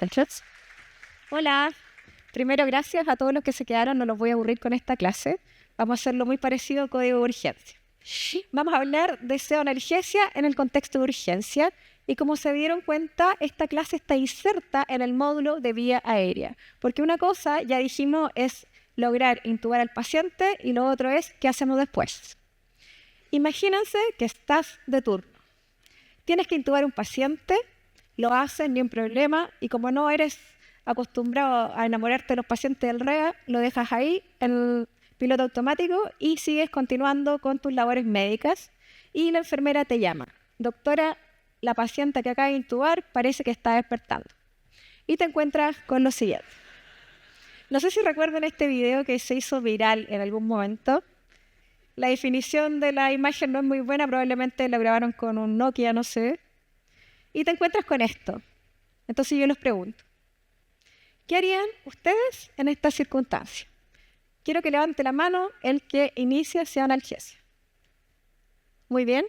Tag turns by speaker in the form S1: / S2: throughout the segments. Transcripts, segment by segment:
S1: Entonces, hola. Primero, gracias a todos los que se quedaron. No los voy a aburrir con esta clase. Vamos a hacerlo muy parecido a código de urgencia. Vamos a hablar de pseudoanalgesia en el contexto de urgencia. Y como se dieron cuenta, esta clase está inserta en el módulo de vía aérea. Porque una cosa, ya dijimos, es lograr intubar al paciente y lo otro es qué hacemos después. Imagínense que estás de turno. Tienes que intubar a un paciente, lo haces, ni un problema, y como no eres acostumbrado a enamorarte de los pacientes del REA, lo dejas ahí en el piloto automático y sigues continuando con tus labores médicas y la enfermera te llama. Doctora, la paciente que acaba de intubar parece que está despertando. Y te encuentras con lo siguiente. No sé si recuerdan este video que se hizo viral en algún momento. La definición de la imagen no es muy buena, probablemente la grabaron con un Nokia, no sé. Y te encuentras con esto. Entonces yo les pregunto, ¿qué harían ustedes en esta circunstancia? Quiero que levante la mano el que inicia pseudoanalgesia. Muy bien.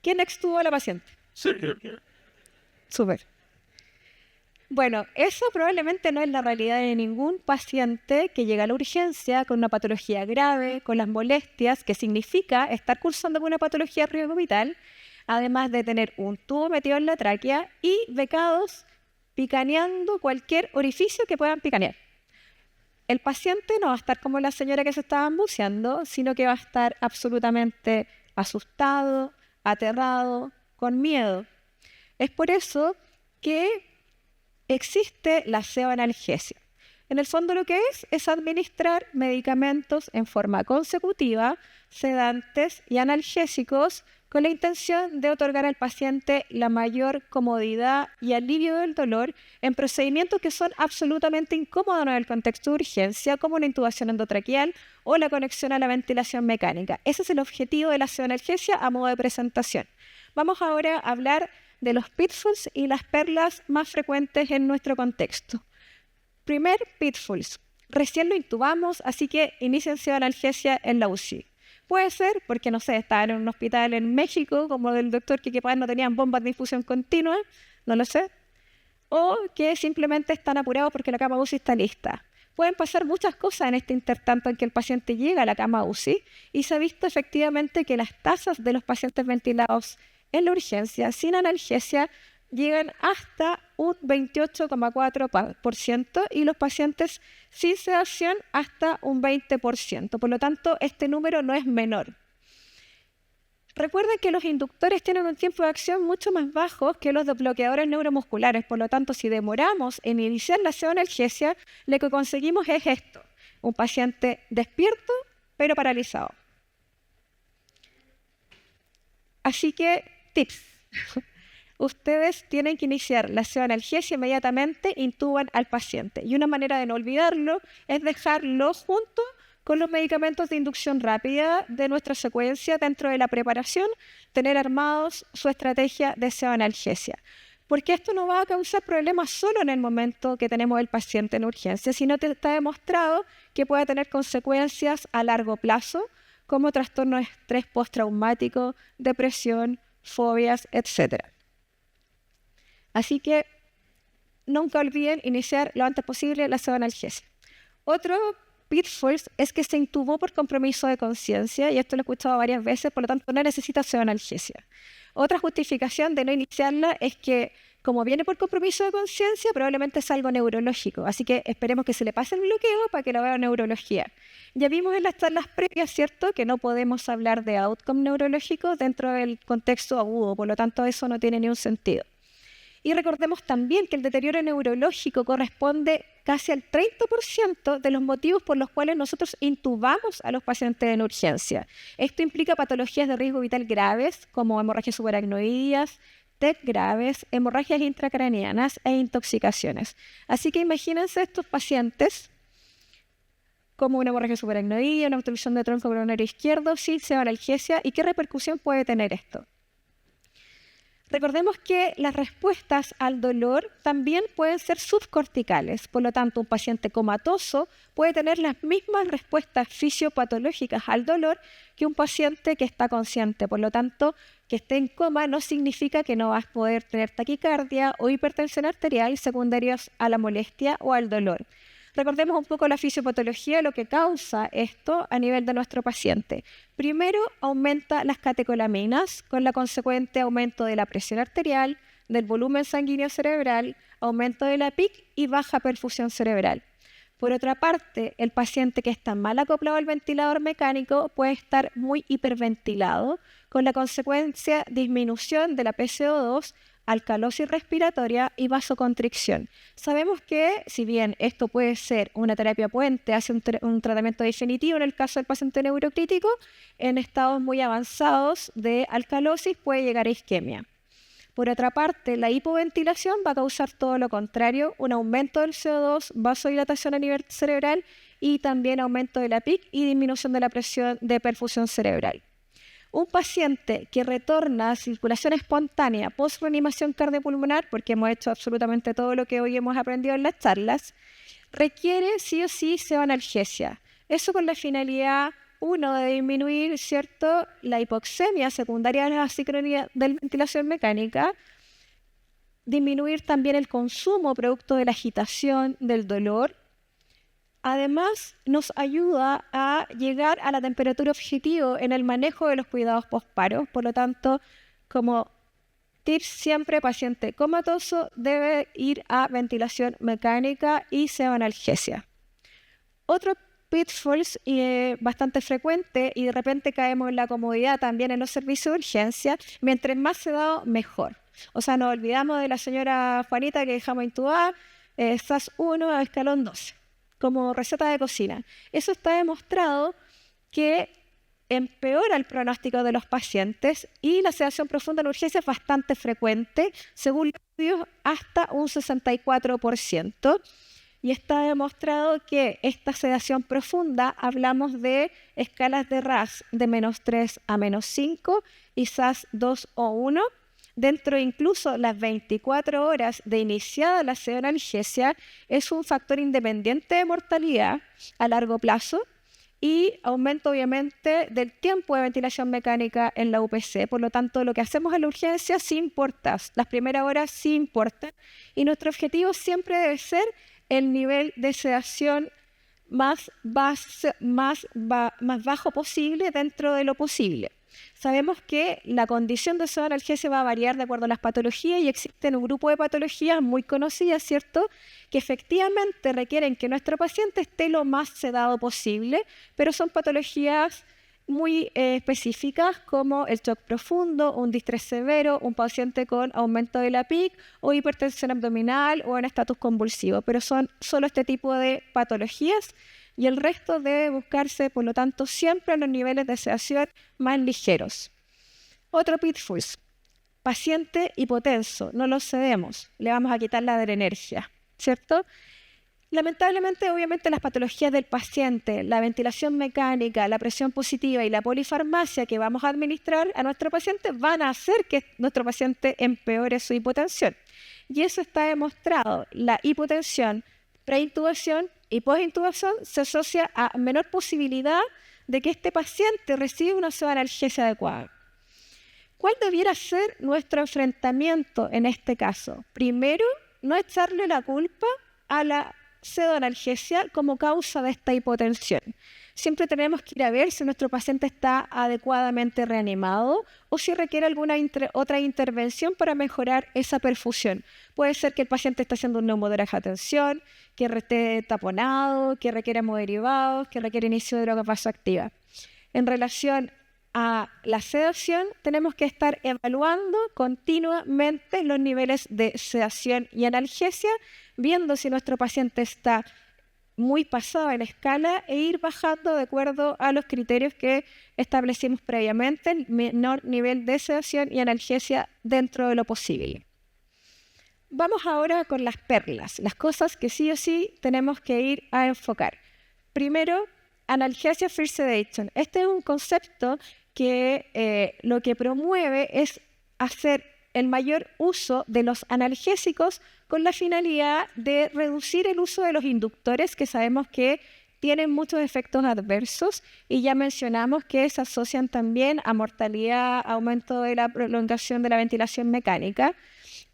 S1: ¿Quién extuvo a la paciente?
S2: Sí.
S1: Súper. Bueno, eso probablemente no es la realidad de ningún paciente que llega a la urgencia con una patología grave, con las molestias, que significa estar cursando con una patología de riesgo vital, además de tener un tubo metido en la tráquea y becados picaneando cualquier orificio que puedan picanear. El paciente no va a estar como la señora que se estaba buceando, sino que va a estar absolutamente asustado, aterrado, con miedo. Es por eso que existe la pseudoanalgesia. En el fondo lo que es administrar medicamentos en forma consecutiva, sedantes y analgésicos, con la intención de otorgar al paciente la mayor comodidad y alivio del dolor en procedimientos que son absolutamente incómodos en el contexto de urgencia, como una intubación endotraqueal o la conexión a la ventilación mecánica. Ese es el objetivo de la pseudoanalgesia a modo de presentación. Vamos ahora a hablar de los pitfalls y las perlas más frecuentes en nuestro contexto. Primer pitfalls. Recién lo intubamos, así que inicien pseudoanalgesia en la UCI. Puede ser porque, no sé, estaban en un hospital en México, como del doctor que capaz no tenían bombas de infusión continua, no lo sé. O que simplemente están apurados porque la cama UCI está lista. Pueden pasar muchas cosas en este intertanto en que el paciente llega a la cama UCI y se ha visto efectivamente que las tasas de los pacientes ventilados en la urgencia sin analgesia llegan hasta un 28,4% y los pacientes sin sedación hasta un 20%. Por lo tanto, este número no es menor. Recuerden que los inductores tienen un tiempo de acción mucho más bajo que los bloqueadores neuromusculares. Por lo tanto, si demoramos en iniciar la pseudoanalgesia, lo que conseguimos es esto: un paciente despierto pero paralizado. Así que, tips. Ustedes tienen que iniciar la pseudoanalgesia inmediatamente, intuban al paciente. Y una manera de no olvidarlo es dejarlo junto con los medicamentos de inducción rápida de nuestra secuencia dentro de la preparación, tener armados su estrategia de pseudoanalgesia. Porque esto no va a causar problemas solo en el momento que tenemos el paciente en urgencia, sino que está demostrado que puede tener consecuencias a largo plazo, como trastorno de estrés postraumático, depresión, fobias, etc. Así que nunca olviden iniciar lo antes posible la pseudoanalgesia. Otro pitfall es que se intubó por compromiso de conciencia, y esto lo he escuchado varias veces, por lo tanto no necesita pseudoanalgesia. Otra justificación de no iniciarla es que, como viene por compromiso de conciencia, probablemente es algo neurológico, así que esperemos que se le pase el bloqueo para que lo vea neurología. Ya vimos en las charlas previas, ¿cierto?, que no podemos hablar de outcome neurológico dentro del contexto agudo, por lo tanto eso no tiene ningún sentido. Y recordemos también que el deterioro neurológico corresponde casi al 30% de los motivos por los cuales nosotros intubamos a los pacientes en urgencia. Esto implica patologías de riesgo vital graves, como hemorragias subaracnoideas, TEC graves, hemorragias intracraneanas e intoxicaciones. Así que imagínense estos pacientes como una hemorragia subaracnoidea, una obstrucción de tronco coronario izquierdo, sin pseudoanalgesia, y qué repercusión puede tener esto. Recordemos que las respuestas al dolor también pueden ser subcorticales, por lo tanto, un paciente comatoso puede tener las mismas respuestas fisiopatológicas al dolor que un paciente que está consciente. Por lo tanto, que esté en coma no significa que no vas a poder tener taquicardia o hipertensión arterial secundarios a la molestia o al dolor. Recordemos un poco la fisiopatología, lo que causa esto a nivel de nuestro paciente. Primero, aumenta las catecolaminas con la consecuente aumento de la presión arterial, del volumen sanguíneo cerebral, aumento de la PIC y baja perfusión cerebral. Por otra parte, el paciente que está mal acoplado al ventilador mecánico puede estar muy hiperventilado, con la consecuencia disminución de la PCO2, alcalosis respiratoria y vasoconstricción. Sabemos que, si bien esto puede ser una terapia puente hacia un tratamiento definitivo en el caso del paciente neurocrítico, en estados muy avanzados de alcalosis puede llegar a isquemia. Por otra parte, la hipoventilación va a causar todo lo contrario, un aumento del CO2, vasodilatación a nivel cerebral y también aumento de la PIC y disminución de la presión de perfusión cerebral. Un paciente que retorna a circulación espontánea post-reanimación cardiopulmonar, porque hemos hecho absolutamente todo lo que hoy hemos aprendido en las charlas, requiere sí o sí seoanalgesia. Eso con la finalidad, uno, de disminuir, ¿cierto?, la hipoxemia secundaria a la asincronía de la ventilación mecánica, disminuir también el consumo producto de la agitación, del dolor. Además, nos ayuda a llegar a la temperatura objetivo en el manejo de los cuidados postparo. Por lo tanto, como tips siempre, paciente comatoso debe ir a ventilación mecánica y seoanalgesia. Otro pitfalls bastante frecuente, y de repente caemos en la comodidad también en los servicios de urgencia, mientras más sedado, mejor. O sea, nos olvidamos de la señora Juanita que dejamos intubar, SAS 1 a escalón 12. Como receta de cocina. Eso está demostrado que empeora el pronóstico de los pacientes y la sedación profunda en urgencia es bastante frecuente, según los estudios hasta un 64%. Y está demostrado que esta sedación profunda, hablamos de escalas de RASS de -3 a -5 y SAS 2 o 1, dentro incluso las 24 horas de iniciada la seoanalgesia, es un factor independiente de mortalidad a largo plazo y aumento obviamente del tiempo de ventilación mecánica en la UPC. Por lo tanto, lo que hacemos en la urgencia sí importa, las primeras horas sí importan y nuestro objetivo siempre debe ser el nivel de sedación más bajo posible dentro de lo posible. Sabemos que la condición de seoanalgesia va a variar de acuerdo a las patologías y existen un grupo de patologías muy conocidas, ¿cierto?, que efectivamente requieren que nuestro paciente esté lo más sedado posible, pero son patologías muy específicas como el shock profundo, un distrés severo, un paciente con aumento de la PIC o hipertensión abdominal o en estatus convulsivo, pero son solo este tipo de patologías. Y el resto debe buscarse, por lo tanto, siempre en los niveles de sedación más ligeros. Otro pitfall, paciente hipotenso, no lo sedemos, le vamos a quitar la adrenergia, ¿cierto? Lamentablemente, obviamente, las patologías del paciente, la ventilación mecánica, la presión positiva y la polifarmacia que vamos a administrar a nuestro paciente van a hacer que nuestro paciente empeore su hipotensión. Y eso está demostrado, la hipotensión preintubación y postintubación se asocia a menor posibilidad de que este paciente reciba una seoanalgesia adecuada. ¿Cuál debiera ser nuestro enfrentamiento en este caso? Primero, no echarle la culpa a la seoanalgesia como causa de esta hipotensión. Siempre tenemos que ir a ver si nuestro paciente está adecuadamente reanimado o si requiere alguna otra intervención para mejorar esa perfusión. Puede ser que el paciente esté haciendo un neumotórax a tensión, que esté taponado, que requiere hemoderivados, que requiere inicio de droga vasoactiva. En relación a la sedación, tenemos que estar evaluando continuamente los niveles de sedación y analgesia, viendo si nuestro paciente está muy pasado en la escala e ir bajando de acuerdo a los criterios que establecimos previamente, el menor nivel de sedación y analgesia dentro de lo posible. Vamos ahora con las perlas, las cosas que sí o sí tenemos que ir a enfocar. Primero, analgesia free sedation. Este es un concepto que lo que promueve es hacer el mayor uso de los analgésicos con la finalidad de reducir el uso de los inductores, que sabemos que tienen muchos efectos adversos y ya mencionamos que se asocian también a mortalidad, aumento de la prolongación de la ventilación mecánica.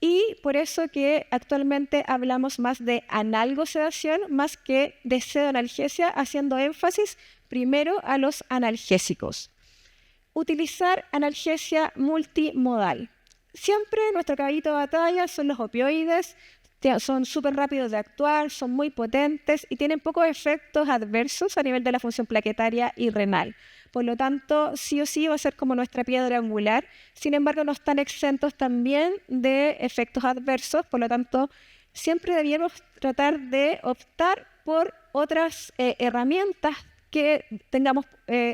S1: Y por eso que actualmente hablamos más de analgosedación más que de pseudoanalgesia, haciendo énfasis primero a los analgésicos. Utilizar analgesia multimodal. Siempre nuestro caballito de batalla son los opioides, son súper rápidos de actuar, son muy potentes y tienen pocos efectos adversos a nivel de la función plaquetaria y renal. Por lo tanto, sí o sí va a ser como nuestra piedra angular. Sin embargo, no están exentos también de efectos adversos. Por lo tanto, siempre debemos tratar de optar por otras herramientas que tengamos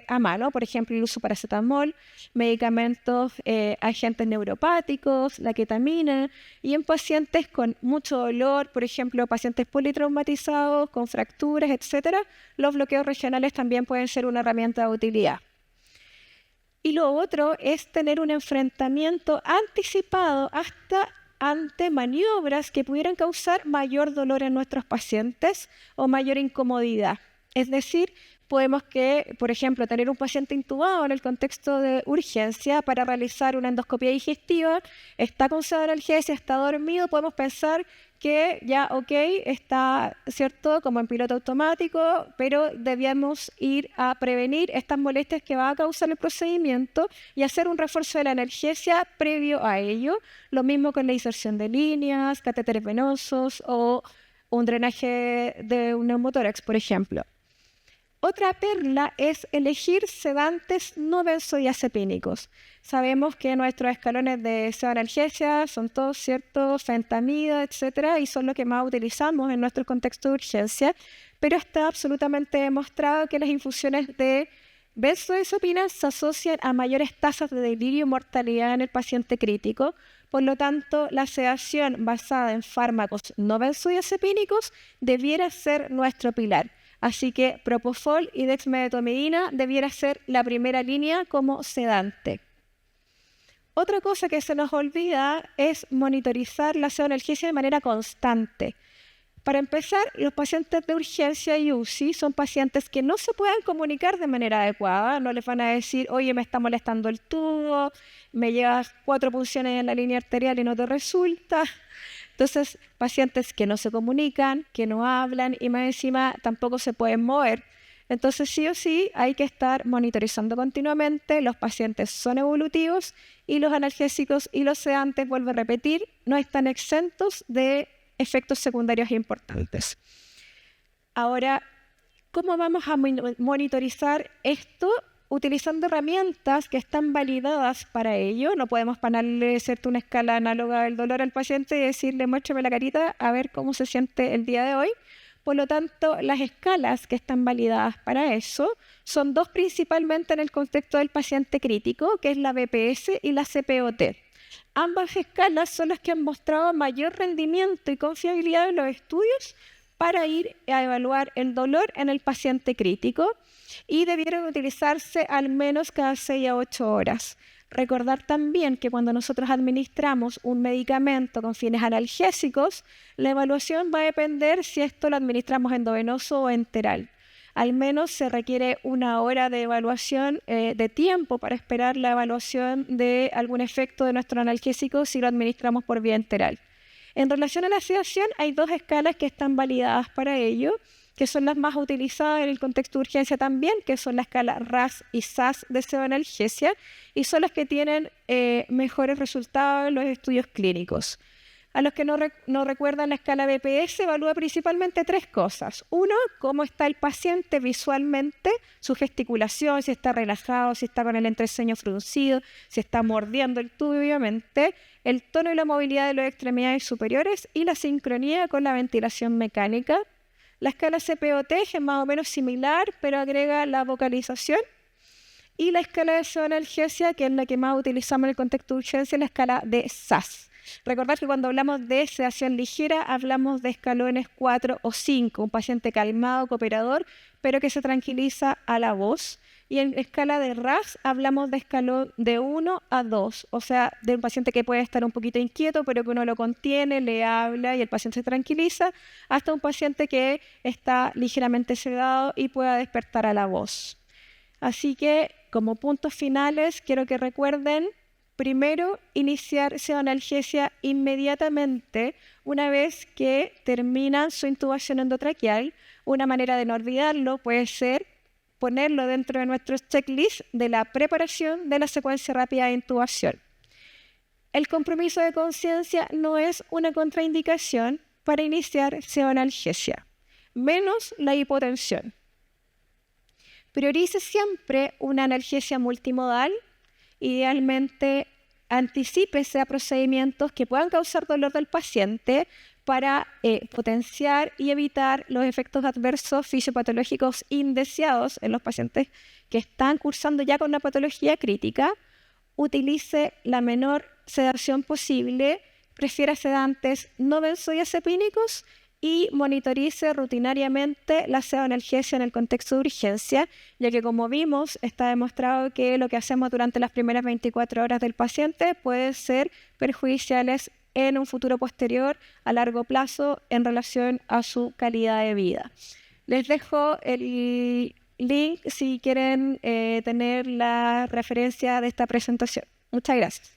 S1: a mano, por ejemplo, el uso de paracetamol, medicamentos, agentes neuropáticos, la ketamina, y en pacientes con mucho dolor, por ejemplo, pacientes politraumatizados, con fracturas, etcétera, los bloqueos regionales también pueden ser una herramienta de utilidad. Y lo otro es tener un enfrentamiento anticipado hasta ante maniobras que pudieran causar mayor dolor en nuestros pacientes o mayor incomodidad. Es decir, podemos por ejemplo, tener un paciente intubado en el contexto de urgencia para realizar una endoscopia digestiva, está con pseudoanalgesia, está dormido, podemos pensar que ya, está, ¿cierto?, como en piloto automático, pero debíamos ir a prevenir estas molestias que va a causar el procedimiento y hacer un refuerzo de la analgesia previo a ello. Lo mismo con la inserción de líneas, catéteres venosos o un drenaje de un neumotórax, por ejemplo. Otra perla es elegir sedantes no benzodiazepínicos. Sabemos que nuestros escalones de pseudoanalgesia son todos, ¿cierto?, fentanilo, etcétera, y son los que más utilizamos en nuestro contexto de urgencia, pero está absolutamente demostrado que las infusiones de benzodiazepinas se asocian a mayores tasas de delirio y mortalidad en el paciente crítico. Por lo tanto, la sedación basada en fármacos no benzodiazepínicos debiera ser nuestro pilar. Así que propofol y dexmedetomidina debiera ser la primera línea como sedante. Otra cosa que se nos olvida es monitorizar la pseudoanalgesia de manera constante. Para empezar, los pacientes de urgencia y UCI son pacientes que no se pueden comunicar de manera adecuada. No les van a decir, oye, me está molestando el tubo, me llevas 4 punciones en la línea arterial y no te resulta. Entonces, pacientes que no se comunican, que no hablan y más encima tampoco se pueden mover. Entonces, sí o sí, hay que estar monitorizando continuamente. Los pacientes son evolutivos y los analgésicos y los sedantes, vuelvo a repetir, no están exentos de efectos secundarios importantes. Ahora, ¿cómo vamos a monitorizar esto? Utilizando herramientas que están validadas para ello. No podemos ponerle una escala análoga del dolor al paciente y decirle, muéstrame la carita a ver cómo se siente el día de hoy. Por lo tanto, las escalas que están validadas para eso son 2 principalmente en el contexto del paciente crítico, que es la BPS y la CPOT. Ambas escalas son las que han mostrado mayor rendimiento y confiabilidad en los estudios para ir a evaluar el dolor en el paciente crítico y debieron utilizarse al menos cada 6 a 8 horas. Recordar también que cuando nosotros administramos un medicamento con fines analgésicos, la evaluación va a depender si esto lo administramos endovenoso o enteral. Al menos se requiere 1 hora de evaluación de tiempo para esperar la evaluación de algún efecto de nuestro analgésico si lo administramos por vía enteral. En relación a la sedación, hay 2 escalas que están validadas para ello, que son las más utilizadas en el contexto de urgencia también, que son la escala RASS y SAS de pseudoanalgesia, y son las que tienen mejores resultados en los estudios clínicos. A los que no recuerdan, la escala BPS evalúa principalmente 3 cosas. 1, cómo está el paciente visualmente, su gesticulación, si está relajado, si está con el entreceño fruncido, si está mordiendo el tubo, obviamente, el tono y la movilidad de las extremidades superiores y la sincronía con la ventilación mecánica. La escala CPOT es más o menos similar, pero agrega la vocalización. Y la escala de pseudoanalgesia, que es la que más utilizamos en el contexto de urgencia, es la escala de SAS. Recordad que cuando hablamos de sedación ligera, hablamos de escalones 4 o 5, un paciente calmado, cooperador, pero que se tranquiliza a la voz. y en escala de RASS hablamos de escalón de 1 a 2, o sea, de un paciente que puede estar un poquito inquieto, pero que uno lo contiene, le habla y el paciente se tranquiliza, hasta un paciente que está ligeramente sedado y pueda despertar a la voz. Así que, como puntos finales, quiero que recuerden, primero, iniciar pseudoanalgesia inmediatamente una vez que terminan su intubación endotraqueal. Una manera de no olvidarlo puede ser ponerlo dentro de nuestros checklists de la preparación de la secuencia rápida de intubación. El compromiso de conciencia no es una contraindicación para iniciar pseudoanalgesia, menos la hipotensión. Priorice siempre una analgesia multimodal. Idealmente, anticípese a procedimientos que puedan causar dolor del paciente para potenciar y evitar los efectos adversos fisiopatológicos indeseados en los pacientes que están cursando ya con una patología crítica. Utilice la menor sedación posible, prefiera sedantes no benzodiazepínicos y monitorice rutinariamente la pseudoanalgesia en el contexto de urgencia, ya que, como vimos, está demostrado que lo que hacemos durante las primeras 24 horas del paciente puede ser perjudiciales en un futuro posterior a largo plazo en relación a su calidad de vida. Les dejo el link si quieren tener la referencia de esta presentación. Muchas gracias.